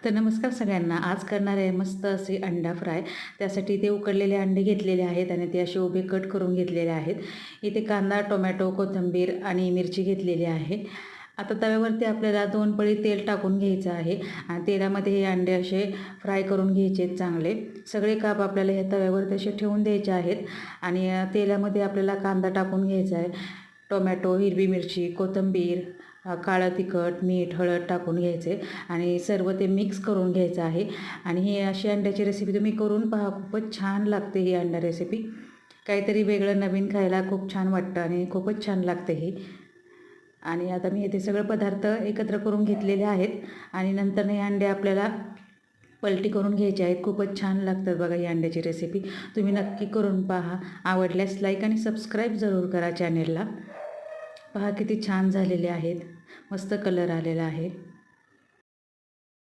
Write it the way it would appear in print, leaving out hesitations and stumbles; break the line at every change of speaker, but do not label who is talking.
तर नमस्कार सगळ्यांना. आज करणार आहे मस्त असे अंडा फ्राय. त्यासाठी ते उकडलेले अंडे घेतलेले आहेत आणि ते असे उभे कट करून घेतलेले आहेत. इथे कांदा, टोमॅटो, कोथिंबीर आणि मिरची घेतलेली आहे. आता तव्यावरती आपल्याला 2 पळी तेल टाकून घ्यायचं आहे आणि तेलामध्ये हे अंडे असे फ्राय करून घ्यायचे आहेत चांगले. सगळे काप आपल्याला ह्या तव्यावरती असे ठेवून द्यायचे आहेत आणि तेलामध्ये आपल्याला कांदा टाकून घ्यायचा आहे. टोमॅटो, हिरवी मिरची, कोथिंबीर, काळं तिखट, मीठ, हळद टाकून घ्यायचे आणि सर्व ते मिक्स करून घ्यायचं आहे. आणि ही अशी अंड्याची रेसिपी तुम्ही करून पहा, खूपच छान लागते ही अंडा रेसिपी. काहीतरी वेगळं नवीन खायला खूप छान वाटतं आणि खूपच छान लागते ही. आणि आता मी इथे सगळे पदार्थ एकत्र करून घेतलेले आहेत आणि नंतर हे अंडे आपल्याला पलटी करून घ्यायचे आहेत. खूपच छान लागतात बघा ही अंड्याची रेसिपी. तुम्ही नक्की करून पहा. आवडल्यास लाईक आणि सबस्क्राईब जरूर करा चॅनेलला. पहा किती छान झालेले आहेत, मस्त कलर आलेला आहे.